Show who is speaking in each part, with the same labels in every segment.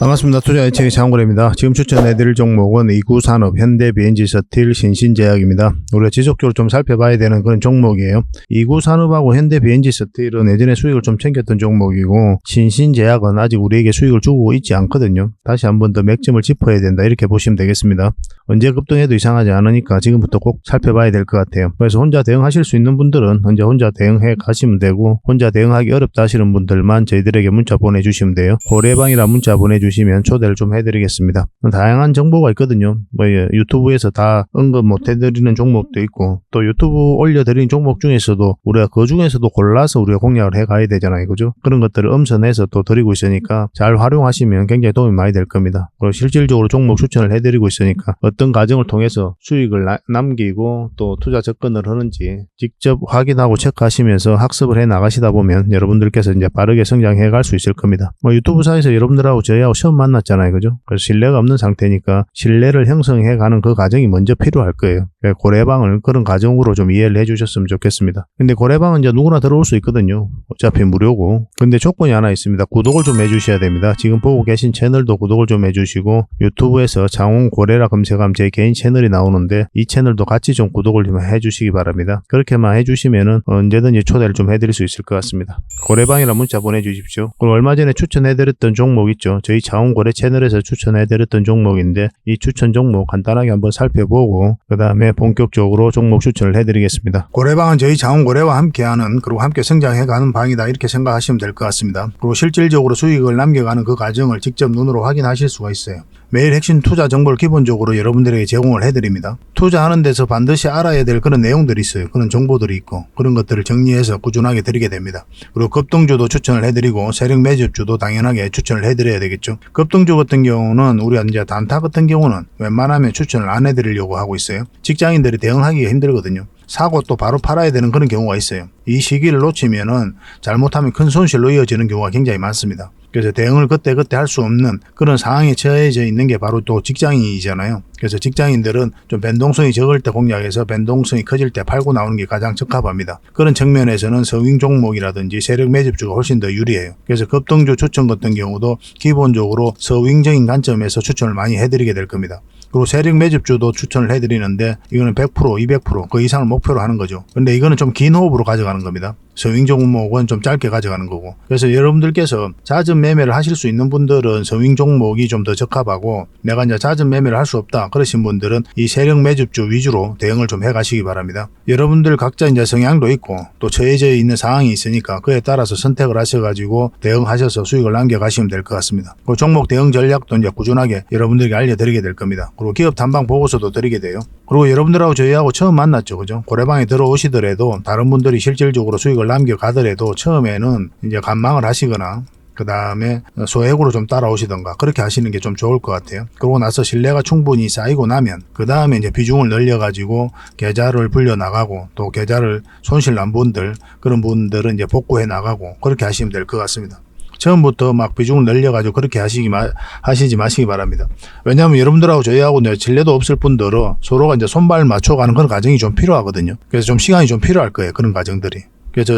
Speaker 1: 반갑습니다. 투자예측의 장원래입니다. 지금 추천해드릴 종목은 이구산업, 현대비엔지스틸, 신신제약입니다. 우리가 지속적으로 좀 살펴봐야 되는 그런 종목이에요. 이구산업하고 현대비엔지스틸은 예전에 수익을 좀 챙겼던 종목이고, 신신제약은 아직 우리에게 수익을 주고 있지 않거든요. 다시 한번 더 맥점을 짚어야 된다, 이렇게 보시면 되겠습니다. 언제 급등해도 이상하지 않으니까 지금부터 꼭 살펴봐야 될 것 같아요. 그래서 혼자 대응하실 수 있는 분들은 혼자 대응해 가시면 되고, 혼자 대응하기 어렵다 하시는 분들만 저희들에게 문자 보내주시면 돼요. 고래방이라 문자 보내주시면 초대를 좀 해드리겠습니다. 다양한 정보가 있거든요. 유튜브에서 다 언급 못 해드리는 종목도 있고, 또 유튜브 올려드리는 종목 중에서도 우리가 그 중에서도 골라서 우리가 공략을 해가야 되잖아요. 그죠? 그런 것들을 엄선해서 또 드리고 있으니까 잘 활용하시면 굉장히 도움이 많이 될 겁니다. 그리고 실질적으로 종목 추천을 해드리고 있으니까 어떤 과정을 통해서 수익을 남기고 또 투자 접근을 하는지 직접 확인하고 체크하시면서 학습을 해 나가시다 보면 여러분들께서 이제 빠르게 성장해 갈 수 있을 겁니다. 유튜브사에서 여러분들하고 저희하고 처음 만났잖아요. 그죠? 그래서 신뢰가 없는 상태니까 신뢰를 형성해 가는 그 과정이 먼저 필요할 거예요. 고래방을 그런 과정으로 좀 이해를 해 주셨으면 좋겠습니다. 근데 고래방은 이제 누구나 들어올 수 있거든요. 어차피 무료고. 근데 조건이 하나 있습니다. 구독을 좀 해주셔야 됩니다. 지금 보고 계신 채널도 구독을 좀 해주시고, 유튜브에서 장원고래라 검색하면 제 개인 채널이 나오는데 이 채널도 같이 좀 구독을 좀 해주시기 바랍니다. 그렇게만 해주시면은 언제든지 초대를 좀 해드릴 수 있을 것 같습니다. 고래방이라 문자 보내주십시오. 그리고 얼마 전에 추천해드렸던 종목 있죠. 저희 장원고래 채널에서 추천해드렸던 종목인데 이 추천 종목 간단하게 한번 살펴보고 그 다음에 본격적으로 종목 추천을 해드리겠습니다. 고래방은 저희 장원고래와 함께하는, 그리고 함께 성장해가는 방이다, 이렇게 생각하시면 될 것 같습니다. 그리고 실질적으로 수익을 남겨가는 그 과정을 직접 눈으로 확인하실 수가 있어요. 매일 핵심 투자 정보를 기본적으로 여러분들에게 제공을 해드립니다. 투자하는 데서 반드시 알아야 될 그런 내용들이 있어요. 그런 정보들이 있고 그런 것들을 정리해서 꾸준하게 드리게 됩니다. 그리고 급등주도 추천을 해드리고 세력 매집주도 당연하게 추천을 해드려야 되겠죠. 급등주 같은 경우는 우리가 이제 단타 같은 경우는 웬만하면 추천을 안 해드리려고 하고 있어요. 직장인들이 대응하기가 힘들거든요. 사고 또 바로 팔아야 되는 그런 경우가 있어요. 이 시기를 놓치면은 잘못하면 큰 손실로 이어지는 경우가 굉장히 많습니다. 그래서 대응을 그때그때 할 수 없는 그런 상황에 처해져 있는 게 바로 또 직장인이잖아요. 그래서 직장인들은 좀 변동성이 적을 때 공략해서 변동성이 커질 때 팔고 나오는 게 가장 적합합니다. 그런 측면에서는 서윙 종목이라든지 세력 매집주가 훨씬 더 유리해요. 그래서 급등주 추천 같은 경우도 기본적으로 서윙적인 관점에서 추천을 많이 해드리게 될 겁니다. 그리고 세력 매집주도 추천을 해드리는데 이거는 100%, 200% 그 이상을 목표로 하는 거죠. 근데 이거는 좀 긴 호흡으로 가져가는 겁니다. 서윙 종목은 좀 짧게 가져가는 거고. 그래서 여러분들께서 잦은 매매를 하실 수 있는 분들은 서윙 종목이 좀 더 적합하고, 내가 이제 잦은 매매를 할 수 없다 그러신 분들은 이 세력 매집주 위주로 대응을 좀 해가시기 바랍니다. 여러분들 각자 이제 성향도 있고 또 처해져 있는 상황이 있으니까 그에 따라서 선택을 하셔가지고 대응하셔서 수익을 남겨가시면 될 것 같습니다. 그 종목 대응 전략도 이제 꾸준하게 여러분들에게 알려드리게 될 겁니다. 그리고 기업 탐방 보고서도 드리게 돼요. 그리고 여러분들하고 저희하고 처음 만났죠. 그죠? 고래방에 들어오시더라도 다른 분들이 실질적으로 수익을 남겨가더라도 처음에는 이제 관망을 하시거나 그 다음에 소액으로 좀 따라오시던가 그렇게 하시는 게 좀 좋을 것 같아요. 그러고 나서 신뢰가 충분히 쌓이고 나면 그 다음에 이제 비중을 늘려가지고 계좌를 불려 나가고, 또 계좌를 손실 난 분들, 그런 분들은 이제 복구해 나가고 그렇게 하시면 될 것 같습니다. 처음부터 막 비중을 늘려가지고 그렇게 하시지 마시기 바랍니다. 왜냐하면 여러분들하고 저희하고 신뢰도 없을 분들은 서로가 이제 손발 맞춰가는 그런 과정이 좀 필요하거든요. 그래서 좀 시간이 좀 필요할 거예요. 그런 과정들이. 그래서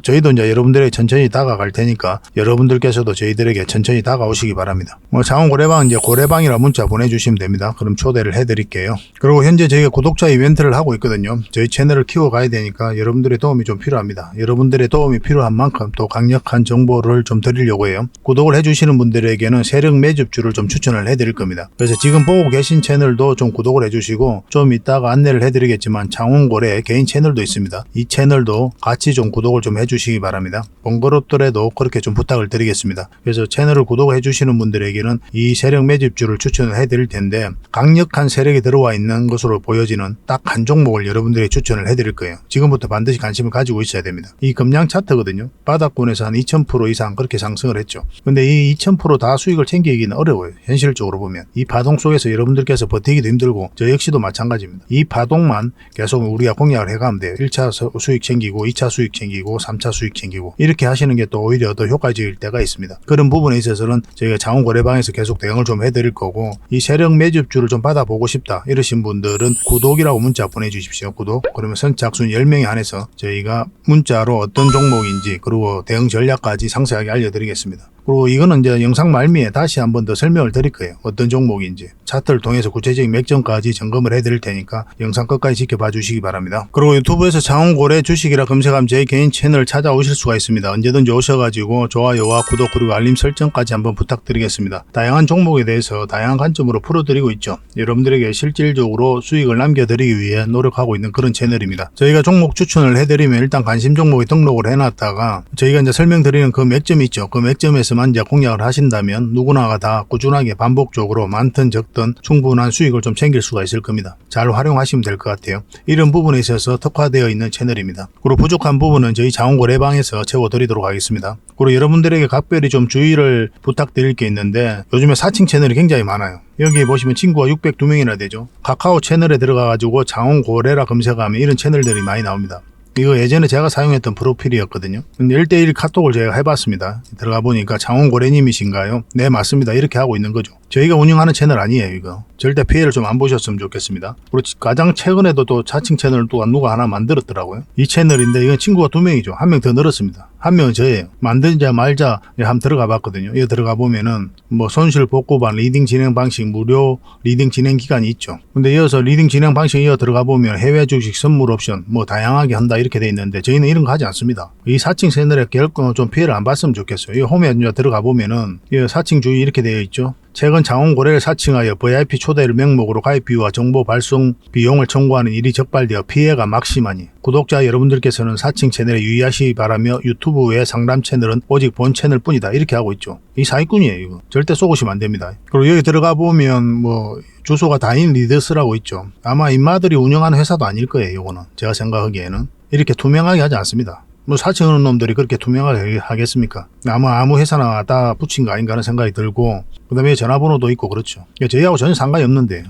Speaker 1: 저희도 이제 여러분들에게 천천히 다가갈 테니까 여러분들께서도 저희들에게 천천히 다가오시기 바랍니다. 장원고래방 이제 고래방이라 문자 보내주시면 됩니다. 그럼 초대를 해드릴게요. 그리고 현재 저희가 구독자 이벤트를 하고 있거든요. 저희 채널을 키워가야 되니까 여러분들의 도움이 좀 필요합니다. 여러분들의 도움이 필요한 만큼 또 강력한 정보를 좀 드리려고 해요. 구독을 해주시는 분들에게는 세력 매집주를 좀 추천을 해드릴 겁니다. 그래서 지금 보고 계신 채널도 좀 구독을 해주시고, 좀 이따가 안내를 해드리겠지만 장원고래 개인 채널도 있습니다. 이 채널도 같이 좀 구독을 좀 해주시기 바랍니다. 번거롭더라도 그렇게 좀 부탁을 드리겠습니다. 그래서 채널을 구독해 주시는 분들에게는 이 세력 매집주를 추천을 해드릴 텐데, 강력한 세력이 들어와 있는 것으로 보여지는 딱 한 종목을 여러분들에게 추천을 해드릴 거예요. 지금부터 반드시 관심을 가지고 있어야 됩니다. 이 금량 차트거든요. 바닥권에서 한 2000% 이상 그렇게 상승을 했죠. 근데 이 2000% 다 수익을 챙기기는 어려워요. 현실적으로 보면 이 파동 속에서 여러분들께서 버티기도 힘들고 저 역시도 마찬가지입니다. 이 파동만 계속 우리가 공략을 해가면 돼요. 1차 수익 챙기고 2차 수익 챙기고 3차 수익 챙기고 이렇게 하시는 게 또 오히려 더 효과적일 때가 있습니다. 그런 부분에 있어서는 저희가 장원고래방에서 계속 대응을 좀 해드릴 거고, 이 세력 매집주를 좀 받아보고 싶다 이러신 분들은 구독이라고 문자 보내주십시오. 구독. 그러면 선착순 10명에 한해서 저희가 문자로 어떤 종목인지 그리고 대응 전략까지 상세하게 알려드리겠습니다. 그리고 이거는 이제 영상 말미에 다시 한번 더 설명을 드릴 거예요. 어떤 종목인지. 차트를 통해서 구체적인 맥점까지 점검을 해드릴 테니까 영상 끝까지 지켜봐 주시기 바랍니다. 그리고 유튜브에서 장원고래 주식이라 검색하면 제 개인 채널 찾아오실 수가 있습니다. 언제든지 오셔가지고 좋아요와 구독 그리고 알림 설정까지 한번 부탁드리겠습니다. 다양한 종목에 대해서 다양한 관점으로 풀어드리고 있죠. 여러분들에게 실질적으로 수익을 남겨드리기 위해 노력하고 있는 그런 채널입니다. 저희가 종목 추천을 해드리면 일단 관심 종목에 등록을 해놨다가 저희가 이제 설명드리는 그 맥점이 있죠. 그 맥점에서만 이제 공략을 하신다면 누구나가 다 꾸준하게 반복적으로 많든 적든 충분한 수익을 좀 챙길 수가 있을 겁니다. 잘 활용하시면 될 것 같아요. 이런 부분에 있어서 특화되어 있는 채널입니다. 그리고 부족한 부분은 저희 자원고래방에서 채워드리도록 하겠습니다. 그리고 여러분들에게 각별히 좀 주의를 부탁드릴 게 있는데 요즘에 사칭 채널이 굉장히 많아요. 여기 보시면 친구가 602명이나 되죠. 카카오 채널에 들어가가지고 장원고래라 검색하면 이런 채널들이 많이 나옵니다. 이거 예전에 제가 사용했던 프로필이었거든요. 1대1 카톡을 제가 해봤습니다. 들어가 보니까 장원고래님이신가요? 네, 맞습니다. 이렇게 하고 있는 거죠. 저희가 운영하는 채널 아니에요, 이거. 절대 피해를 좀 안 보셨으면 좋겠습니다. 그리고 가장 최근에도 또 자칭 채널을 또 누가 하나 만들었더라고요. 이 채널인데 이건 친구가 2명이죠. 1명 더 늘었습니다. 1명은 저예요. 만들자 말자 한번 들어가 봤거든요. 이거 들어가 보면은 뭐 손실 복구반 리딩 진행 방식 무료 리딩 진행 기간이 있죠. 근데 이어서 리딩 진행 방식 이어 들어가 보면 해외 주식 선물 옵션 뭐 다양하게 한다 이렇게 돼 있는데 저희는 이런 거 하지 않습니다. 이 사칭 채널에 결코 좀 피해를 안 봤으면 좋겠어요. 이 홈에 들어가 보면은 이 사칭 주의 이렇게 되어 있죠. 최근 장원고래를 사칭하여 VIP 초대를 명목으로 가입 비유와 정보 발송 비용을 청구하는 일이 적발되어 피해가 막심하니 구독자 여러분들께서는 사칭 채널에 유의하시기 바라며 유튜브 외 상담 채널은 오직 본 채널 뿐이다 이렇게 하고 있죠. 이 사기꾼이에요. 이거 절대 속으시면 안 됩니다. 그리고 여기 들어가 보면 뭐 주소가 다인 리더스라고 있죠. 아마 인마들이 운영하는 회사도 아닐 거예요. 이거는 제가 생각하기에는 이렇게 투명하게 하지 않습니다. 뭐 사칭하는 놈들이 그렇게 투명하게 하겠습니까? 아무 회사나 다 붙인 거 아닌가 하는 생각이 들고 그 다음에 전화번호도 있고 그렇죠. 저희하고 전혀 상관이 없는데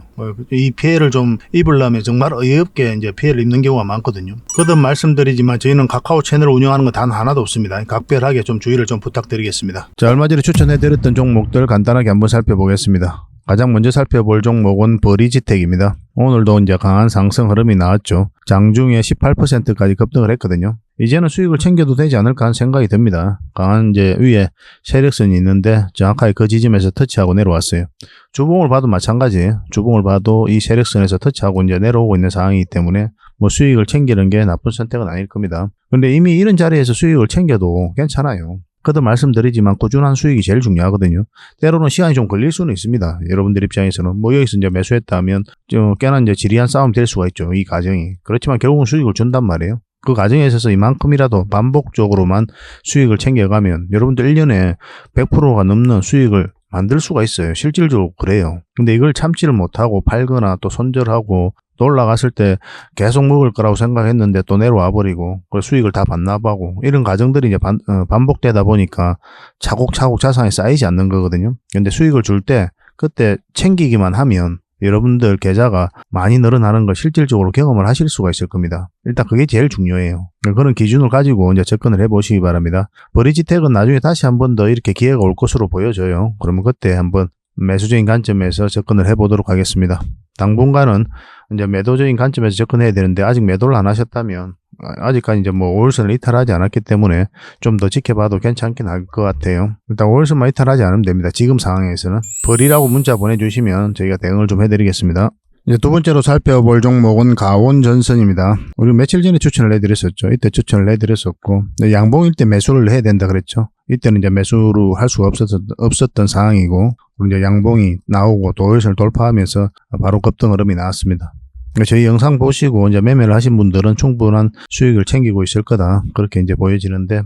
Speaker 1: 이 피해를 좀 입으려면 정말 어이없게 이제 피해를 입는 경우가 많거든요. 거듭 말씀드리지만 저희는 카카오 채널을 운영하는 건 단 하나도 없습니다. 각별하게 좀 주의를 좀 부탁드리겠습니다. 자, 얼마 전에 추천해드렸던 종목들 간단하게 한번 살펴보겠습니다. 가장 먼저 살펴볼 종목은 버리지텍입니다. 오늘도 이제 강한 상승 흐름이 나왔죠. 장중에 18%까지 급등을 했거든요. 이제는 수익을 챙겨도 되지 않을까 하는 생각이 듭니다. 강한 이제 위에 세력선이 있는데 정확하게 그 지점에서 터치하고 내려왔어요. 주봉을 봐도 마찬가지예요. 주봉을 봐도 이 세력선에서 터치하고 이제 내려오고 있는 상황이기 때문에 뭐 수익을 챙기는 게 나쁜 선택은 아닐 겁니다. 근데 이미 이런 자리에서 수익을 챙겨도 괜찮아요. 거듭 말씀드리지만 꾸준한 수익이 제일 중요하거든요. 때로는 시간이 좀 걸릴 수는 있습니다. 여러분들 입장에서는 뭐 여기서 이제 매수했다 하면 꽤나 이제 지리한 싸움이 될 수가 있죠. 이 과정이. 그렇지만 결국은 수익을 준단 말이에요. 그 과정에 있어서 이만큼이라도 반복적으로만 수익을 챙겨가면 여러분들 1년에 100%가 넘는 수익을 만들 수가 있어요. 실질적으로 그래요. 근데 이걸 참지를 못하고 팔거나 또 손절하고 또 올라갔을 때 계속 먹을 거라고 생각했는데 또 내려와 버리고 수익을 다 반납하고 이런 과정들이 이제 반복되다 보니까 차곡차곡 자산이 쌓이지 않는 거거든요. 근데 수익을 줄 때 그때 챙기기만 하면 여러분들 계좌가 많이 늘어나는 걸 실질적으로 경험을 하실 수가 있을 겁니다. 일단 그게 제일 중요해요. 그런 기준을 가지고 이제 접근을 해보시기 바랍니다. 버리지텍은 나중에 다시 한 번 더 이렇게 기회가 올 것으로 보여져요. 그러면 그때 한번 매수적인 관점에서 접근을 해보도록 하겠습니다. 당분간은 이제 매도적인 관점에서 접근해야 되는데 아직 매도를 안 하셨다면 아직까지 이제 뭐 5월선을 이탈하지 않았기 때문에 좀 더 지켜봐도 괜찮긴 할 것 같아요. 일단 5월선만 이탈하지 않으면 됩니다. 지금 상황에서는 벌이라고 문자 보내주시면 저희가 대응을 좀 해드리겠습니다. 이제 두 번째로 살펴볼 종목은 가온전선입니다. 우리 며칠 전에 추천을 해드렸었죠. 이때 추천을 해드렸었고 양봉일 때 매수를 해야 된다 그랬죠. 이때는 이제 매수를 할 수가 없었던 상황이고 이제 양봉이 나오고 도일선을 돌파하면서 바로 급등 흐름이 나왔습니다. 저희 영상 보시고 이제 매매를 하신 분들은 충분한 수익을 챙기고 있을 거다 그렇게 이제 보여지는데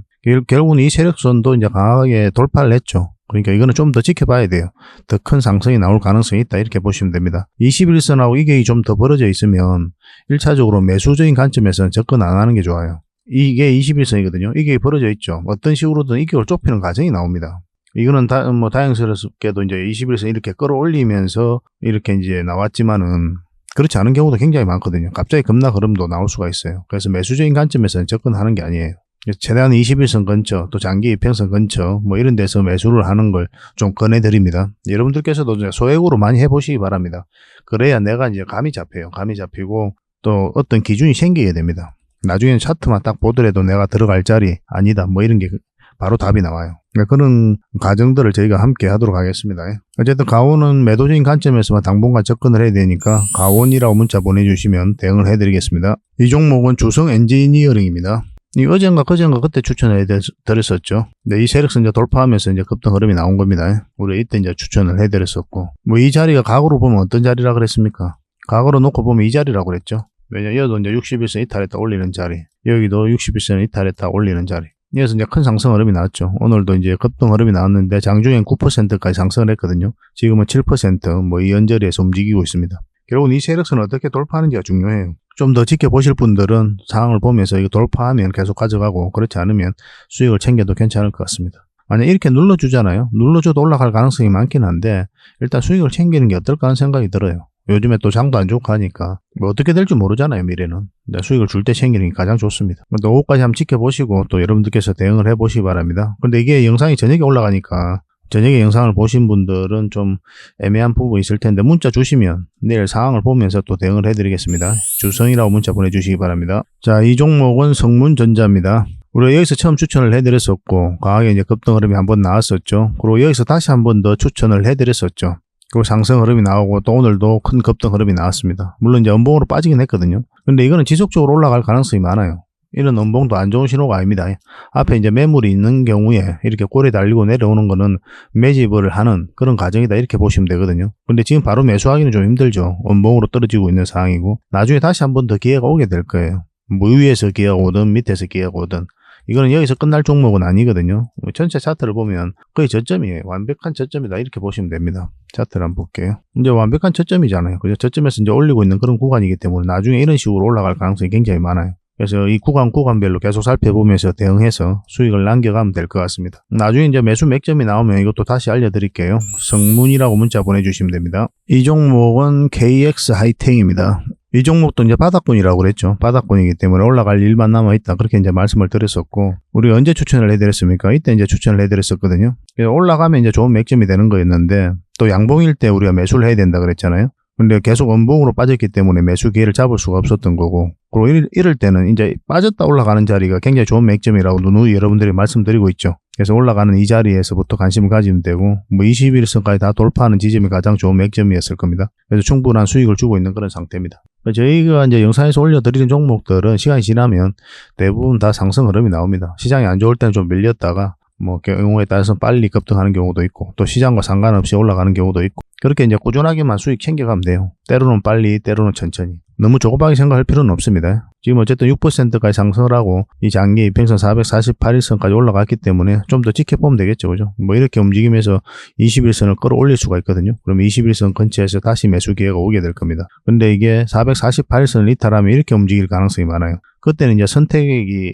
Speaker 1: 결국은 이 세력선도 이제 강하게 돌파를 했죠. 그러니까 이거는 좀 더 지켜봐야 돼요. 더 큰 상승이 나올 가능성이 있다 이렇게 보시면 됩니다. 21선하고 이게 좀 더 벌어져 있으면 1차적으로 매수적인 관점에서는 접근 안 하는 게 좋아요. 이게 21선이거든요. 이게 벌어져 있죠. 어떤 식으로든 이격을 좁히는 과정이 나옵니다. 이거는 다행스럽게도 이제 21선 이렇게 끌어올리면서 이렇게 이제 나왔지만은 그렇지 않은 경우도 굉장히 많거든요. 갑자기 급락 흐름도 나올 수가 있어요. 그래서 매수적인 관점에서는 접근하는 게 아니에요. 최대한 21선 근처 또 장기 이평선 근처 뭐 이런 데서 매수를 하는 걸 좀 권해드립니다. 여러분들께서도 소액으로 많이 해보시기 바랍니다. 그래야 내가 이제 감이 잡혀요. 감이 잡히고 또 어떤 기준이 생겨야 됩니다. 나중에는 차트만 딱 보더라도 내가 들어갈 자리 아니다 뭐 이런 게 바로 답이 나와요. 그런 과정들을 저희가 함께 하도록 하겠습니다. 어쨌든 가온은 매도적인 관점에서만 당분간 접근을 해야 되니까 가온이라고 문자 보내주시면 대응을 해드리겠습니다. 이 종목은 주성 엔지니어링입니다. 이 어젠가 그젠가 그때 추천해 드렸었죠. 근데 이 세력선 이제 돌파하면서 이제 급등 흐름이 나온 겁니다. 우리 이때 이제 추천을 해 드렸었고, 뭐 이 자리가 과거로 보면 어떤 자리라 그랬습니까? 과거로 놓고 보면 이 자리라고 그랬죠. 왜냐, 여기도 이제 61선 이탈했다 올리는 자리, 여기도 61선 이탈했다 올리는 자리. 여기서 이제 큰 상승 흐름이 나왔죠. 오늘도 이제 급등 흐름이 나왔는데 장중엔 9%까지 상승을 했거든요. 지금은 7% 뭐 이 연저리에서 움직이고 있습니다. 결국은 이 세력선을 어떻게 돌파하는지가 중요해요. 좀 더 지켜보실 분들은 상황을 보면서 이거 돌파하면 계속 가져가고, 그렇지 않으면 수익을 챙겨도 괜찮을 것 같습니다. 만약 이렇게 눌러주잖아요. 눌러줘도 올라갈 가능성이 많긴 한데 일단 수익을 챙기는 게 어떨까 하는 생각이 들어요. 요즘에 또 장도 안 좋고 하니까 뭐 어떻게 될지 모르잖아요. 미래는. 수익을 줄 때 챙기는 게 가장 좋습니다. 또 오후까지 한번 지켜보시고 또 여러분들께서 대응을 해보시기 바랍니다. 근데 이게 영상이 저녁에 올라가니까 저녁에 영상을 보신 분들은 좀 애매한 부분이 있을 텐데 문자 주시면 내일 상황을 보면서 또 대응을 해드리겠습니다. 주성이라고 문자 보내주시기 바랍니다. 자, 이 종목은 성문전자입니다. 우리가 여기서 처음 추천을 해드렸었고 강하게 이제 급등 흐름이 한번 나왔었죠. 그리고 여기서 다시 한 번 더 추천을 해드렸었죠. 그리고 상승 흐름이 나오고 또 오늘도 큰 급등 흐름이 나왔습니다. 물론 이제 음봉으로 빠지긴 했거든요. 근데 이거는 지속적으로 올라갈 가능성이 많아요. 이런 음봉도 안 좋은 신호가 아닙니다. 앞에 이제 매물이 있는 경우에 이렇게 꼬리 달리고 내려오는 거는 매집을 하는 그런 과정이다, 이렇게 보시면 되거든요. 근데 지금 바로 매수하기는 좀 힘들죠. 음봉으로 떨어지고 있는 상황이고 나중에 다시 한 번 더 기회가 오게 될 거예요. 뭐 위에서 기회가 오든 밑에서 기회가 오든 이거는 여기서 끝날 종목은 아니거든요. 전체 차트를 보면 거의 저점이에요. 완벽한 저점이다, 이렇게 보시면 됩니다. 차트를 한번 볼게요. 이제 완벽한 저점이잖아요. 그죠? 저점에서 이제 올리고 있는 그런 구간이기 때문에 나중에 이런 식으로 올라갈 가능성이 굉장히 많아요. 그래서 이 구간별로 계속 살펴보면서 대응해서 수익을 남겨가면 될 것 같습니다. 나중에 이제 매수 맥점이 나오면 이것도 다시 알려드릴게요. 성문이라고 문자 보내주시면 됩니다. 이 종목은 KX 하이텍입니다. 이 종목도 이제 바닥권이라고 그랬죠. 바닥권이기 때문에 올라갈 일만 남아있다, 그렇게 이제 말씀을 드렸었고, 우리가 언제 추천을 해드렸습니까? 이때 이제 추천을 해드렸었거든요. 올라가면 이제 좋은 맥점이 되는 거였는데 또 양봉일 때 우리가 매수를 해야 된다 그랬잖아요. 근데 계속 음봉으로 빠졌기 때문에 매수 기회를 잡을 수가 없었던 거고, 그리고 이럴 때는 이제 빠졌다 올라가는 자리가 굉장히 좋은 맥점이라고 누누이 여러분들이 말씀드리고 있죠. 그래서 올라가는 이 자리에서부터 관심을 가지면 되고, 뭐 21선까지 다 돌파하는 지점이 가장 좋은 맥점이었을 겁니다. 그래서 충분한 수익을 주고 있는 그런 상태입니다. 저희가 이제 영상에서 올려드리는 종목들은 시간이 지나면 대부분 다 상승 흐름이 나옵니다. 시장이 안 좋을 때는 좀 밀렸다가 뭐 경우에 따라서 빨리 급등하는 경우도 있고, 또 시장과 상관없이 올라가는 경우도 있고, 그렇게 이제 꾸준하게만 수익 챙겨가면 돼요. 때로는 빨리, 때로는 천천히. 너무 조급하게 생각할 필요는 없습니다. 지금 어쨌든 6%까지 상승을 하고 이 장기 이평선 448일선까지 올라갔기 때문에 좀 더 지켜보면 되겠죠. 그죠? 뭐 이렇게 움직이면서 21선을 끌어올릴 수가 있거든요. 그럼 21선 근처에서 다시 매수 기회가 오게 될 겁니다. 근데 이게 448선을 이탈하면 이렇게 움직일 가능성이 많아요. 그때는 이제 선택이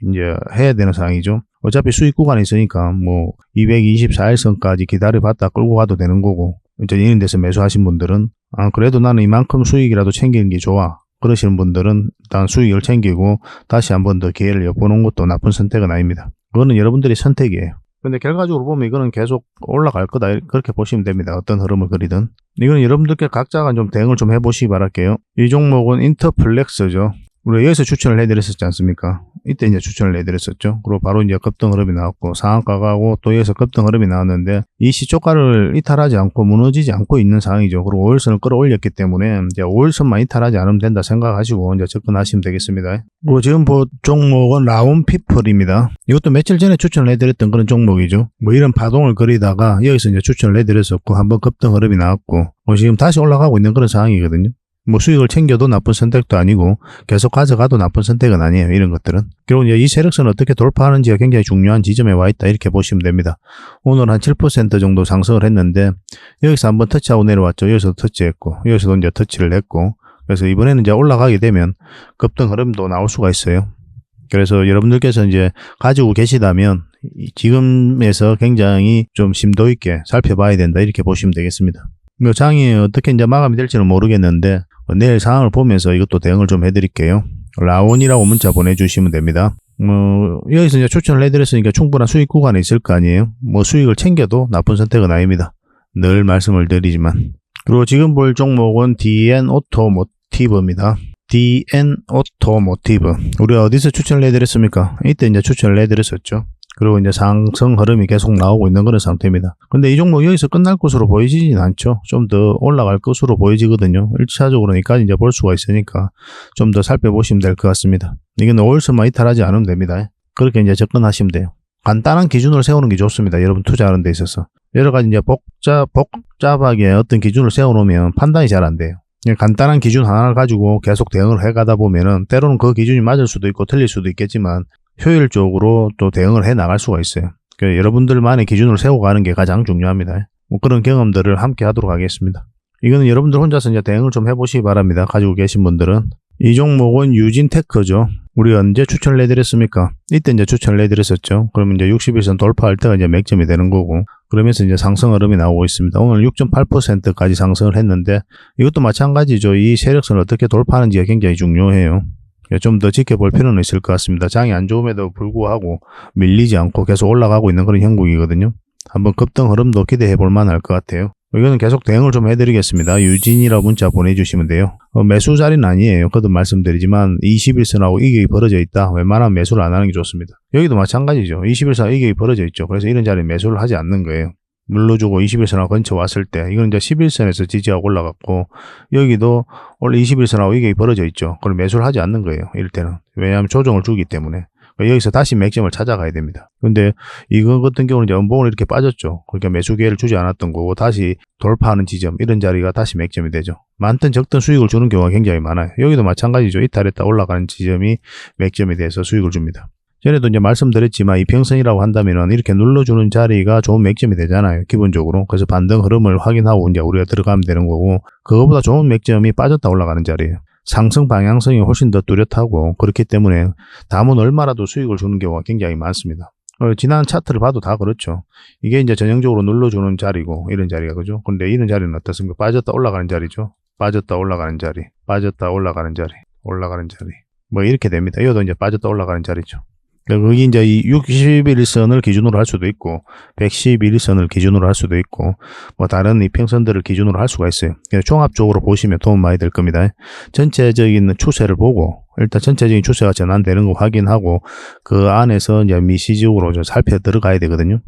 Speaker 1: 이제 해야 되는 상황이죠. 어차피 수익 구간이 있으니까 뭐 224일선까지 기다려봤다 끌고 가도 되는 거고, 이제 이런 데서 매수하신 분들은 그래도 나는 이만큼 수익이라도 챙기는 게 좋아, 그러시는 분들은 일단 수익을 챙기고 다시 한 번 더 기회를 엿보는 것도 나쁜 선택은 아닙니다. 그거는 여러분들의 선택이에요. 근데 결과적으로 보면 이거는 계속 올라갈 거다, 그렇게 보시면 됩니다. 어떤 흐름을 그리든. 이건 여러분들께 각자가 좀 대응을 좀 해보시기 바랄게요. 이 종목은 인터플렉스죠. 우리가 여기서 추천을 해드렸었지 않습니까? 이때 이제 추천을 해드렸었죠. 그리고 바로 이제 급등 흐름이 나왔고, 상한가 가고 또 여기서 급등 흐름이 나왔는데 이 시초가를 이탈하지 않고 무너지지 않고 있는 상황이죠. 그리고 5일선을 끌어올렸기 때문에 이제 5일선만 이탈하지 않으면 된다 생각하시고 이제 접근하시면 되겠습니다. 그리고 지금 본 종목은 라온피플입니다. 이것도 며칠 전에 추천을 해드렸던 그런 종목이죠. 뭐 이런 파동을 그리다가 여기서 이제 추천을 해드렸었고, 한번 급등 흐름이 나왔고, 지금 다시 올라가고 있는 그런 상황이거든요. 뭐 수익을 챙겨도 나쁜 선택도 아니고 계속 가져가도 나쁜 선택은 아니에요. 이런 것들은. 결국 이 세력선을 어떻게 돌파하는지가 굉장히 중요한 지점에 와 있다, 이렇게 보시면 됩니다. 오늘 한 7% 정도 상승을 했는데 여기서 한번 터치하고 내려왔죠. 여기서 터치했고 여기서도 이제 터치를 했고, 그래서 이번에는 이제 올라가게 되면 급등 흐름도 나올 수가 있어요. 그래서 여러분들께서 이제 가지고 계시다면 지금에서 굉장히 좀 심도 있게 살펴봐야 된다, 이렇게 보시면 되겠습니다. 뭐 장이 어떻게 이제 마감이 될지는 모르겠는데 내일 상황을 보면서 이것도 대응을 좀 해드릴게요. 라온이라고 문자 보내주시면 됩니다. 여기서 이제 추천을 해드렸으니까 충분한 수익 구간에 있을 거 아니에요. 뭐 수익을 챙겨도 나쁜 선택은 아닙니다. 늘 말씀을 드리지만. 그리고 지금 볼 종목은 DN 오토모티브입니다. DN 오토모티브. 우리가 어디서 추천을 해드렸습니까? 이때 이제 추천을 해드렸었죠. 그리고 이제 상승 흐름이 계속 나오고 있는 그런 상태입니다. 근데 이 종목 여기서 끝날 것으로 보이지는 않죠. 좀 더 올라갈 것으로 보이지거든요. 1차적으로는 여기까지 이제 볼 수가 있으니까 좀 더 살펴보시면 될 것 같습니다. 이건 5일선만 이탈하지 않으면 됩니다. 그렇게 이제 접근하시면 돼요. 간단한 기준을 세우는 게 좋습니다. 여러분 투자하는 데 있어서. 여러 가지 이제 복잡하게 어떤 기준을 세워놓으면 판단이 잘 안 돼요. 그냥 간단한 기준 하나를 가지고 계속 대응을 해가다 보면은 때로는 그 기준이 맞을 수도 있고 틀릴 수도 있겠지만 효율적으로 또 대응을 해 나갈 수가 있어요. 그러니까 여러분들만의 기준을 세워가는 게 가장 중요합니다. 뭐 그런 경험들을 함께 하도록 하겠습니다. 이거는 여러분들 혼자서 이제 대응을 좀 해보시기 바랍니다. 가지고 계신 분들은. 이 종목은 유진테크죠. 우리 언제 추천을 해드렸습니까? 이때 이제 추천을 해드렸었죠. 그러면 이제 61선 돌파할 때가 이제 맥점이 되는 거고, 그러면서 이제 상승 흐름이 나오고 있습니다. 오늘 6.8%까지 상승을 했는데, 이것도 마찬가지죠. 이 세력선을 어떻게 돌파하는지가 굉장히 중요해요. 좀 더 지켜볼 필요는 있을 것 같습니다. 장이 안 좋음에도 불구하고 밀리지 않고 계속 올라가고 있는 그런 형국이거든요. 한번 급등 흐름도 기대해 볼 만할 것 같아요. 이거는 계속 대응을 좀 해드리겠습니다. 유진이라고 문자 보내주시면 돼요. 매수 자리는 아니에요. 거듭 말씀드리지만 21선하고 이격이 벌어져 있다. 웬만하면 매수를 안 하는 게 좋습니다. 여기도 마찬가지죠. 21선하고 이격이 벌어져 있죠. 그래서 이런 자리에 매수를 하지 않는 거예요. 눌러주고 21선하고 근처 왔을 때 이건 이제 11선에서 지지하고 올라갔고, 여기도 원래 21선하고 이격이 벌어져 있죠. 그걸 매수를 하지 않는 거예요. 이럴 때는. 왜냐하면 조정을 주기 때문에. 여기서 다시 맥점을 찾아가야 됩니다. 근데 이거 같은 경우는 이제 음봉을 이렇게 빠졌죠. 그러니까 매수 기회를 주지 않았던 거고, 다시 돌파하는 지점, 이런 자리가 다시 맥점이 되죠. 많든 적든 수익을 주는 경우가 굉장히 많아요. 여기도 마찬가지죠. 이탈했다 올라가는 지점이 맥점이 돼서 수익을 줍니다. 전에도 이제 말씀드렸지만 이평선이라고 한다면은 이렇게 눌러주는 자리가 좋은 맥점이 되잖아요. 기본적으로. 그래서 반등 흐름을 확인하고 이제 우리가 들어가면 되는 거고, 그거보다 좋은 맥점이 빠졌다 올라가는 자리예요. 상승 방향성이 훨씬 더 뚜렷하고, 그렇기 때문에 다음은 얼마라도 수익을 주는 경우가 굉장히 많습니다. 지난 차트를 봐도 다 그렇죠. 이게 이제 전형적으로 눌러주는 자리고, 이런 자리가, 그죠? 근데 이런 자리는 어떻습니까? 빠졌다 올라가는 자리죠. 빠졌다 올라가는 자리, 빠졌다 올라가는 자리, 올라가는 자리. 뭐 이렇게 됩니다. 이것도 이제 빠졌다 올라가는 자리죠. 여기 이제 이 61선을 기준으로 할 수도 있고, 111선을 기준으로 할 수도 있고, 뭐 다른 이평선들을 기준으로 할 수가 있어요. 종합적으로 보시면 도움 많이 될 겁니다. 전체적인 추세를 보고, 일단 전체적인 추세가 전환되는 거 확인하고, 그 안에서 이제 미시적으로 좀 살펴 들어가야 되거든요.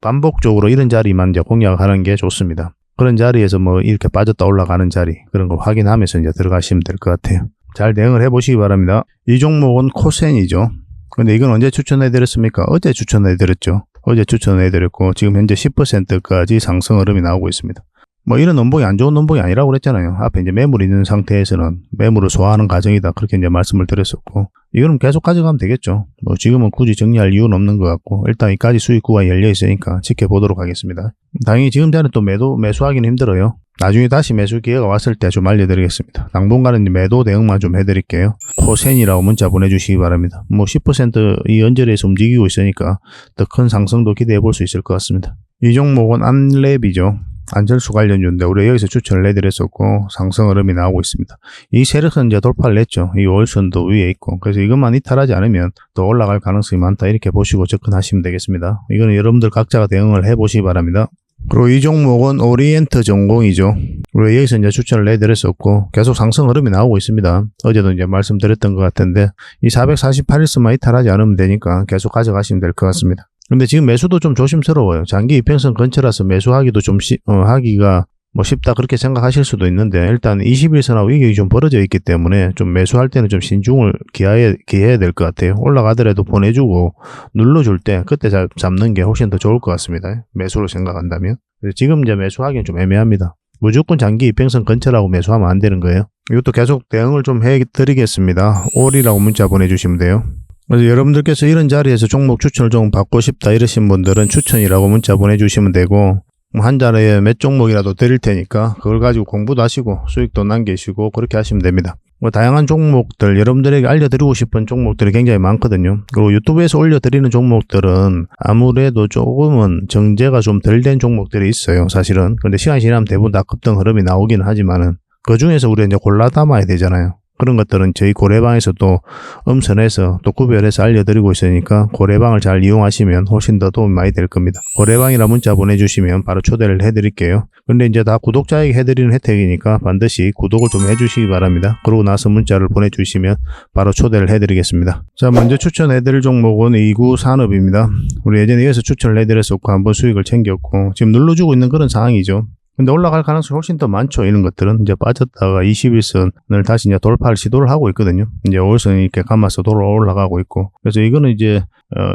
Speaker 1: 반복적으로 이런 자리만 이제 공략하는 게 좋습니다. 그런 자리에서 뭐 이렇게 빠졌다 올라가는 자리, 그런 걸 확인하면서 이제 들어가시면 될 것 같아요. 잘 대응을 해보시기 바랍니다. 이 종목은 코센이죠. 근데 이건 언제 추천해드렸습니까? 어제 추천해드렸죠. 어제 추천해드렸고, 지금 현재 10%까지 상승 흐름이 나오고 있습니다. 뭐 이런 음봉이 안 좋은 음봉이 아니라고 그랬잖아요. 앞에 이제 매물이 있는 상태에서는 매물을 소화하는 과정이다. 그렇게 이제 말씀을 드렸었고, 이거는 계속 가져가면 되겠죠. 뭐 지금은 굳이 정리할 이유는 없는 것 같고, 일단 이까지 수익 구간이 열려 있으니까 지켜보도록 하겠습니다. 당연히 지금 전에 또 매수하기는 힘들어요. 나중에 다시 매수 기회가 왔을 때 좀 알려드리겠습니다. 당분간은 매도 대응만 좀 해드릴게요. 코센이라고 문자 보내주시기 바랍니다. 뭐 10% 이 언저리에서 움직이고 있으니까 더 큰 상승도 기대해 볼 수 있을 것 같습니다. 이 종목은 안랩이죠. 안철수 관련주인데 우리가 여기서 추천을 해드렸었고, 상승 흐름이 나오고 있습니다. 이 세력선 이제 돌파를 했죠. 이 5일선도 위에 있고, 그래서 이것만 이탈하지 않으면 더 올라갈 가능성이 많다, 이렇게 보시고 접근하시면 되겠습니다. 이거는 여러분들 각자가 대응을 해보시기 바랍니다. 그리고 이 종목은 오리엔트 전공이죠. 우리 여기서 이제 추천을 해드렸었고, 계속 상승 흐름이 나오고 있습니다. 어제도 이제 말씀드렸던 것 같은데, 이 448일선만 이탈하지 않으면 되니까 계속 가져가시면 될 것 같습니다. 근데 지금 매수도 좀 조심스러워요. 장기 이평선 근처라서 매수하기도 좀 하기가 뭐 쉽다 그렇게 생각하실 수도 있는데, 일단 21선하고 이격이 좀 벌어져 있기 때문에 좀 매수할 때는 좀 신중을 기해야 될 것 같아요. 올라가더라도 보내주고 눌러줄 때 그때 잡는 게 훨씬 더 좋을 것 같습니다. 매수로 생각한다면. 지금 이제 매수하기는 좀 애매합니다. 무조건 장기 이평선 근처라고 매수하면 안 되는 거예요. 이것도 계속 대응을 좀 해드리겠습니다. 올이라고 문자 보내주시면 돼요. 그래서 여러분들께서 이런 자리에서 종목 추천을 좀 받고 싶다 이러신 분들은 추천이라고 문자 보내주시면 되고, 한 자리에 몇 종목이라도 드릴 테니까 그걸 가지고 공부도 하시고 수익도 남기시고 그렇게 하시면 됩니다. 뭐 다양한 종목들, 여러분들에게 알려드리고 싶은 종목들이 굉장히 많거든요. 그리고 유튜브에서 올려드리는 종목들은 아무래도 조금은 정제가 좀 덜 된 종목들이 있어요, 사실은. 근데 시간이 지나면 대부분 다 급등 흐름이 나오긴 하지만은 그 중에서 우리가 이제 골라 담아야 되잖아요. 그런 것들은 저희 고래방에서 또 음선해서 또 구별해서 알려드리고 있으니까 고래방을 잘 이용하시면 훨씬 더 도움이 많이 될 겁니다. 고래방이라 문자 보내주시면 바로 초대를 해드릴게요. 근데 이제 다 구독자에게 해드리는 혜택이니까 반드시 구독을 좀 해주시기 바랍니다. 그러고 나서 문자를 보내주시면 바로 초대를 해드리겠습니다. 자, 먼저 추천해드릴 종목은 이구산업입니다. 우리 예전에 이어서 추천을 해드렸었고 한번 수익을 챙겼고 지금 눌러주고 있는 그런 상황이죠. 근데 올라갈 가능성이 훨씬 더 많죠. 이런 것들은 이제 빠졌다가 21선을 다시 이제 돌파를 시도를 하고 있거든요. 이제 5선이 이렇게 감아서 올라가고 있고. 그래서 이거는 이제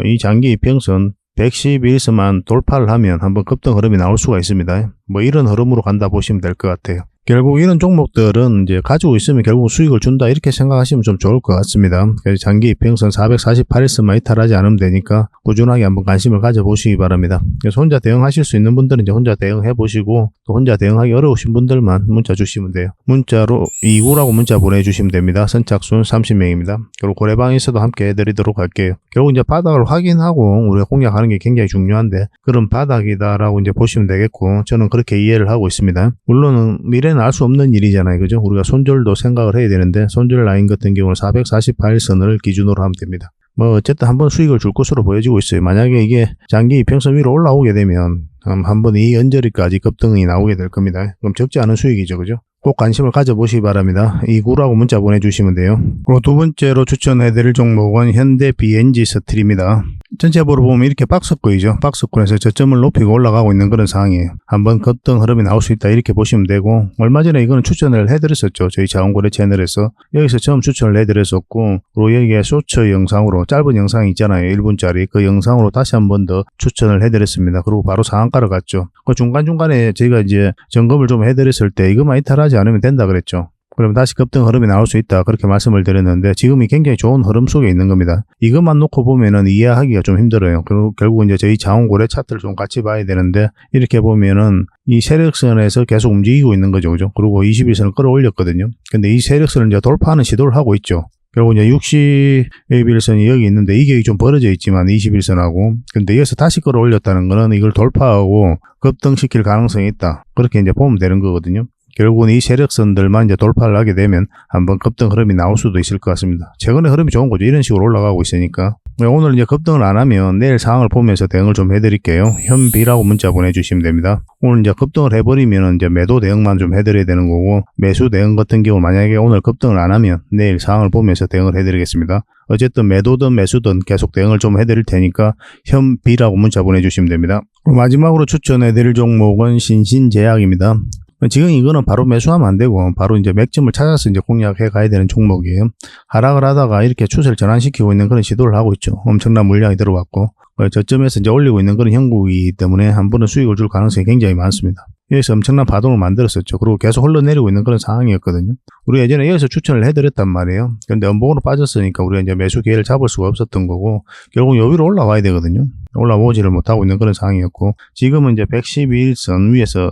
Speaker 1: 이 장기 이평선 111선만 돌파를 하면 한번 급등 흐름이 나올 수가 있습니다. 뭐 이런 흐름으로 간다 보시면 될 것 같아요. 결국 이런 종목들은 이제 가지고 있으면 결국 수익을 준다 이렇게 생각하시면 좀 좋을 것 같습니다. 그래서 장기 이평선 448일선만 이탈하지 않으면 되니까 꾸준하게 한번 관심을 가져보시기 바랍니다. 그래서 혼자 대응하실 수 있는 분들은 이제 혼자 대응해 보시고 또 혼자 대응하기 어려우신 분들만 문자 주시면 돼요. 문자로 29라고 문자 보내주시면 됩니다. 선착순 30명입니다. 그리고 고래방에서도 함께 해드리도록 할게요. 결국 이제 바닥을 확인하고 우리가 공략하는 게 굉장히 중요한데 그런 바닥이다라고 이제 보시면 되겠고 저는 그렇게 이해를 하고 있습니다. 물론은 미래는 알 수 없는 일이잖아요. 그죠? 우리가 손절도 생각을 해야 되는데 손절 라인 같은 경우는 448선을 기준으로 하면 됩니다. 뭐 어쨌든 한번 수익을 줄 것으로 보여지고 있어요. 만약에 이게 장기 이평선 위로 올라오게 되면 한번 이 언저리까지 급등이 나오게 될 겁니다. 그럼 적지 않은 수익이죠. 그죠? 꼭 관심을 가져보시기 바랍니다. 29라고 문자 보내주시면 돼요. 그리고 두 번째로 추천해드릴 종목은 현대 BNG 스틸입니다. 전체적으로 보면 이렇게 박스권이죠. 박스권에서 저점을 높이고 올라가고 있는 그런 상황이에요. 한번 급등 흐름이 나올 수 있다 이렇게 보시면 되고 얼마 전에 이거는 추천을 해드렸었죠. 저희 자원거래 채널에서 여기서 처음 추천을 해드렸었고 그리고 여기에 쇼츠 영상으로 짧은 영상이 있잖아요. 1분짜리 그 영상으로 다시 한 번 더 추천을 해드렸습니다. 그리고 바로 상한가를 갔죠. 그 중간중간에 저희가 이제 점검을 좀 해드렸을 때 이것만 이탈하지 않으면 된다 그랬죠. 그러면 다시 급등 흐름이 나올 수 있다 그렇게 말씀을 드렸는데 지금이 굉장히 좋은 흐름 속에 있는 겁니다. 이것만 놓고 보면은 이해하기가 좀 힘들어요. 그리고 결국 이제 저희 자원고래 차트를 좀 같이 봐야 되는데 이렇게 보면은 이 세력선에서 계속 움직이고 있는 거죠. 그죠? 그리고 21선을 끌어올렸거든요. 근데 이 세력선을 이제 돌파하는 시도를 하고 있죠. 결국 이제 61선이 여기 있는데 이게 좀 벌어져 있지만 21선하고 근데 여기서 다시 끌어올렸다는 거는 이걸 돌파하고 급등시킬 가능성이 있다. 그렇게 이제 보면 되는 거거든요. 결국은 이 세력선들만 이제 돌파를 하게 되면 한번 급등 흐름이 나올 수도 있을 것 같습니다. 최근에 흐름이 좋은 거죠. 이런 식으로 올라가고 있으니까. 오늘 이제 급등을 안 하면 내일 상황을 보면서 대응을 좀 해드릴게요. 현비라고 문자 보내주시면 됩니다. 오늘 이제 급등을 해버리면 이제 매도 대응만 좀 해드려야 되는 거고 매수 대응 같은 경우 만약에 오늘 급등을 안 하면 내일 상황을 보면서 대응을 해드리겠습니다. 어쨌든 매도든 매수든 계속 대응을 좀 해드릴 테니까 현비라고 문자 보내주시면 됩니다. 마지막으로 추천해드릴 종목은 신신제약입니다. 지금 이거는 바로 매수하면 안 되고 바로 이제 맥점을 찾아서 이제 공략해 가야 되는 종목이에요. 하락을 하다가 이렇게 추세를 전환시키고 있는 그런 시도를 하고 있죠. 엄청난 물량이 들어왔고 저점에서 이제 올리고 있는 그런 형국이기 때문에 한 번은 수익을 줄 가능성이 굉장히 많습니다. 여기서 엄청난 파동을 만들었었죠. 그리고 계속 흘러내리고 있는 그런 상황이었거든요. 우리가 예전에 여기서 추천을 해드렸단 말이에요. 그런데 음봉으로 빠졌으니까 우리가 이제 매수 기회를 잡을 수가 없었던 거고 결국 여기로 올라와야 되거든요. 올라오지를 못하고 있는 그런 상황이었고 지금은 이제 112일선 위에서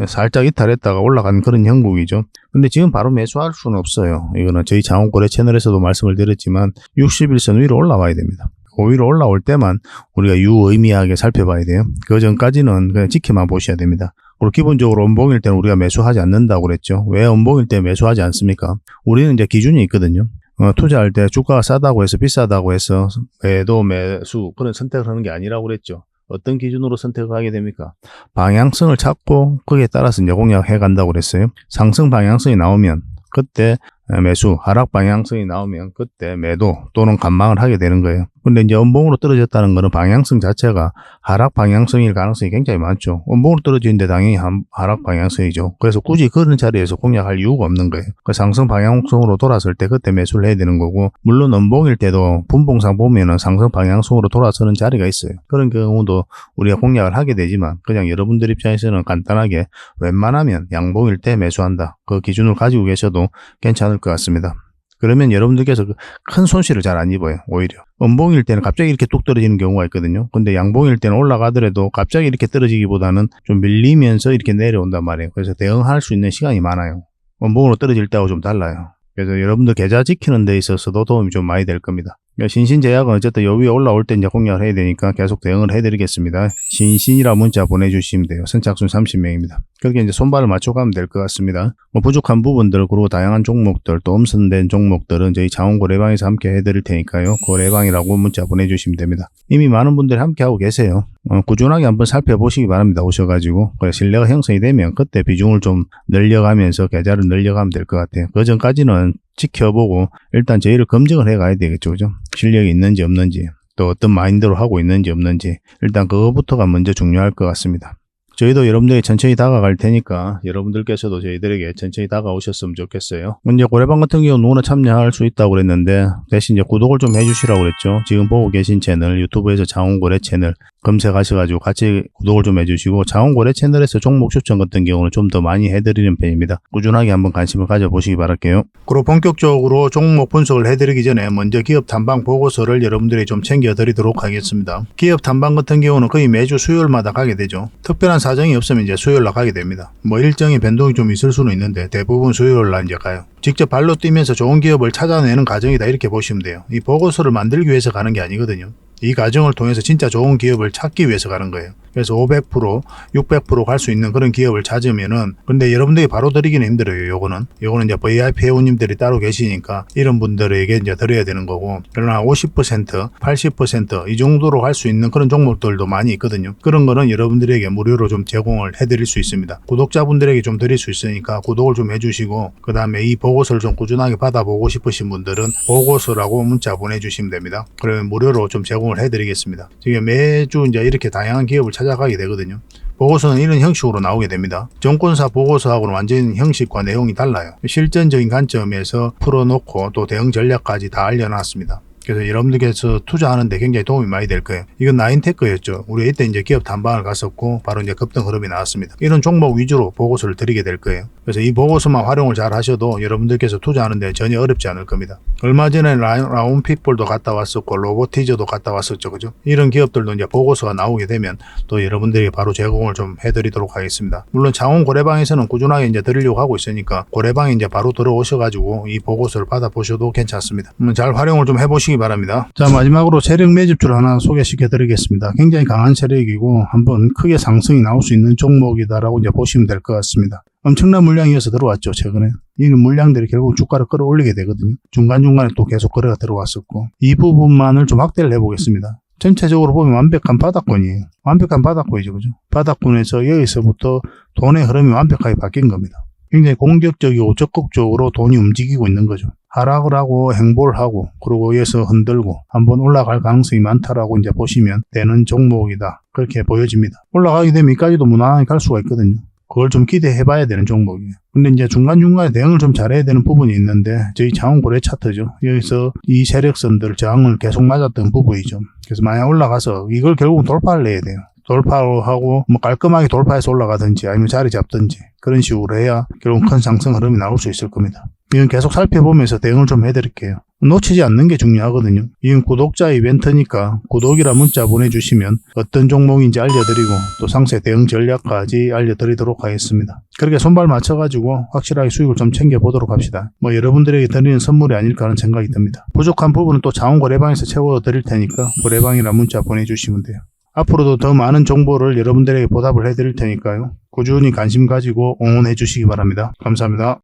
Speaker 1: 살짝 이탈했다가 올라간 그런 형국이죠. 근데 지금 바로 매수할 수는 없어요. 이거는 저희 자원거래 채널에서도 말씀을 드렸지만 61선 위로 올라와야 됩니다. 그 위로 올라올 때만 우리가 유의미하게 살펴봐야 돼요. 그 전까지는 그냥 지켜만 보셔야 됩니다. 그리고 기본적으로 음봉일 때는 우리가 매수하지 않는다고 그랬죠. 왜 음봉일 때 매수하지 않습니까? 우리는 이제 기준이 있거든요. 투자할 때 주가가 싸다고 해서 비싸다고 해서 매도 매수 그런 선택을 하는 게 아니라고 그랬죠. 어떤 기준으로 선택을 하게 됩니까? 방향성을 찾고 거기에 따라서 이제 공략해 간다고 그랬어요. 상승 방향성이 나오면 그때 매수, 하락 방향성이 나오면 그때 매도 또는 관망을 하게 되는 거예요. 근데 이제 음봉으로 떨어졌다는 거는 방향성 자체가 하락 방향성일 가능성이 굉장히 많죠. 음봉으로 떨어지는데 당연히 하락 방향성이죠. 그래서 굳이 그런 자리에서 공략할 이유가 없는 거예요. 그 상승 방향성으로 돌아설 때 그때 매수를 해야 되는 거고 물론 음봉일 때도 분봉상 보면은 상승 방향성으로 돌아서는 자리가 있어요. 그런 경우도 우리가 공략을 하게 되지만 그냥 여러분들 입장에서는 간단하게 웬만하면 양봉일 때 매수한다. 그 기준을 가지고 계셔도 괜찮을 것 같습니다. 그러면 여러분들께서 큰 손실을 잘 안 입어요. 오히려 음봉일 때는 갑자기 이렇게 뚝 떨어지는 경우가 있거든요. 근데 양봉일 때는 올라가더라도 갑자기 이렇게 떨어지기보다는 좀 밀리면서 이렇게 내려온단 말이에요. 그래서 대응할 수 있는 시간이 많아요. 음봉으로 떨어질 때하고 좀 달라요. 그래서 여러분들 계좌 지키는 데 있어서도 도움이 좀 많이 될 겁니다. 그러니까 신신제약은 어쨌든 요 위에 올라올 때 이제 공략을 해야 되니까 계속 대응을 해드리겠습니다. 신신이라 문자 보내주시면 돼요. 선착순 30명입니다. 그렇게 이제 손발을 맞춰가면 될 것 같습니다. 뭐 부족한 부분들 그리고 다양한 종목들 또 엄선된 종목들은 저희 자원고래방에서 함께 해드릴 테니까요. 고래방이라고 문자 보내주시면 됩니다. 이미 많은 분들이 함께 하고 계세요. 꾸준하게 한번 살펴보시기 바랍니다. 오셔가지고 신뢰가 형성이 되면 그때 비중을 좀 늘려가면서 계좌를 늘려가면 될 것 같아요. 그 전까지는 지켜보고 일단 저희를 검증을 해가야 되겠죠. 그죠? 실력이 있는지 없는지 또 어떤 마인드로 하고 있는지 없는지 일단 그거부터가 먼저 중요할 것 같습니다. 저희도 여러분들이 천천히 다가갈 테니까 여러분들께서도 저희들에게 천천히 다가오셨으면 좋겠어요. 이제 고래방 같은 경우는 누구나 참여할 수 있다고 그랬는데 대신 이제 구독을 좀 해주시라고 그랬죠. 지금 보고 계신 채널 유튜브에서 자원고래 채널 검색하셔가지고 같이 구독을 좀 해주시고 자원고래 채널에서 종목 추천 같은 경우는 좀 더 많이 해드리는 편입니다. 꾸준하게 한번 관심을 가져보시기 바랄게요. 그리고 본격적으로 종목 분석을 해드리기 전에 먼저 기업 탐방 보고서를 여러분들이 좀 챙겨드리도록 하겠습니다. 기업 탐방 같은 경우는 거의 매주 수요일마다 가게 되죠. 특별한 사정이 없으면 이제 수요일날 가게 됩니다. 뭐 일정의 변동이 좀 있을 수는 있는데 대부분 수요일날 이제 가요. 직접 발로 뛰면서 좋은 기업을 찾아내는 과정이다 이렇게 보시면 돼요. 이 보고서를 만들기 위해서 가는 게 아니거든요. 이 과정을 통해서 진짜 좋은 기업을 찾기 위해서 가는 거예요. 그래서 500%, 600% 갈 수 있는 그런 기업을 찾으면은 근데 여러분들이 바로 드리기는 힘들어요. 요거는 이제 VIP 회원님들이 따로 계시니까 이런 분들에게 이제 드려야 되는 거고 그러나 50%, 80% 이 정도로 갈 수 있는 그런 종목들도 많이 있거든요. 그런 거는 여러분들에게 무료로 좀 제공을 해드릴 수 있습니다. 구독자분들에게 좀 드릴 수 있으니까 구독을 좀 해주시고 그 다음에 이 보고서를 좀 꾸준하게 받아보고 싶으신 분들은 보고서라고 문자 보내주시면 됩니다. 그러면 무료로 좀 제공을 해드리겠습니다. 지금 매주 이제 이렇게 다양한 기업을 찾아가게 되거든요. 보고서는 이런 형식으로 나오게 됩니다. 정권사 보고서하고는 완전 형식과 내용이 달라요. 실전적인 관점에서 풀어놓고 또 대응 전략까지 다 알려놨습니다. 그래서 여러분들께서 투자하는데 굉장히 도움이 많이 될 거예요. 이건 나인테크였죠. 우리 이때 이제 기업 탐방을 갔었고 바로 이제 급등 흐름이 나왔습니다. 이런 종목 위주로 보고서를 드리게 될 거예요. 그래서 이 보고서만 활용을 잘 하셔도 여러분들께서 투자하는데 전혀 어렵지 않을 겁니다. 얼마 전에 라운핏볼도 갔다 왔었고 로보티저도 갔다 왔었죠. 그죠? 이런 기업들도 이제 보고서가 나오게 되면 또 여러분들에게 바로 제공을 좀 해드리도록 하겠습니다. 물론 장원 고래방에서는 꾸준하게 이제 드리려고 하고 있으니까 고래방에 이제 바로 들어오셔가지고 이 보고서를 받아보셔도 괜찮습니다. 잘 활용을 좀 해보시기 바랍니다. 자, 마지막으로 세력 매집주를 하나 소개시켜 드리겠습니다. 굉장히 강한 세력이고 한번 크게 상승이 나올 수 있는 종목이다라고 이제 보시면 될 것 같습니다. 엄청난 물량이어서 들어왔죠. 최근에 이 물량들이 결국 주가를 끌어올리게 되거든요. 중간중간에 또 계속 거래가 들어왔었고 이 부분만을 좀 확대를 해보겠습니다. 전체적으로 보면 완벽한 바닥권이에요. 완벽한 바닥권이죠. 그죠? 바닥권에서 여기서부터 돈의 흐름이 완벽하게 바뀐 겁니다. 굉장히 공격적이고 적극적으로 돈이 움직이고 있는 거죠. 하락을 하고 행보를 하고 그리고 여기서 흔들고 한번 올라갈 가능성이 많다라고 이제 보시면 되는 종목이다. 그렇게 보여집니다. 올라가게 되면 여기까지도 무난하게 갈 수가 있거든요. 그걸 좀 기대해 봐야 되는 종목이에요. 근데 이제 중간중간에 대응을 좀 잘해야 되는 부분이 있는데 저희 장원고래 차트죠. 여기서 이 세력선들 저항을 계속 맞았던 부분이죠. 그래서 만약 올라가서 이걸 결국은 돌파를 해야 돼요. 돌파하고 뭐 깔끔하게 돌파해서 올라가든지 아니면 자리 잡든지 그런 식으로 해야 결국 큰 상승 흐름이 나올 수 있을 겁니다. 이건 계속 살펴보면서 대응을 좀 해드릴게요. 놓치지 않는 게 중요하거든요. 이건 구독자 이벤트니까 구독이라 문자 보내주시면 어떤 종목인지 알려드리고 또 상세 대응 전략까지 알려드리도록 하겠습니다. 그렇게 손발 맞춰가지고 확실하게 수익을 좀 챙겨보도록 합시다. 뭐 여러분들에게 드리는 선물이 아닐까 하는 생각이 듭니다. 부족한 부분은 또 자원고래방에서 채워드릴 테니까 고래방이라 문자 보내주시면 돼요. 앞으로도 더 많은 정보를 여러분들에게 보답을 해드릴 테니까요. 꾸준히 관심 가지고 응원해 주시기 바랍니다. 감사합니다.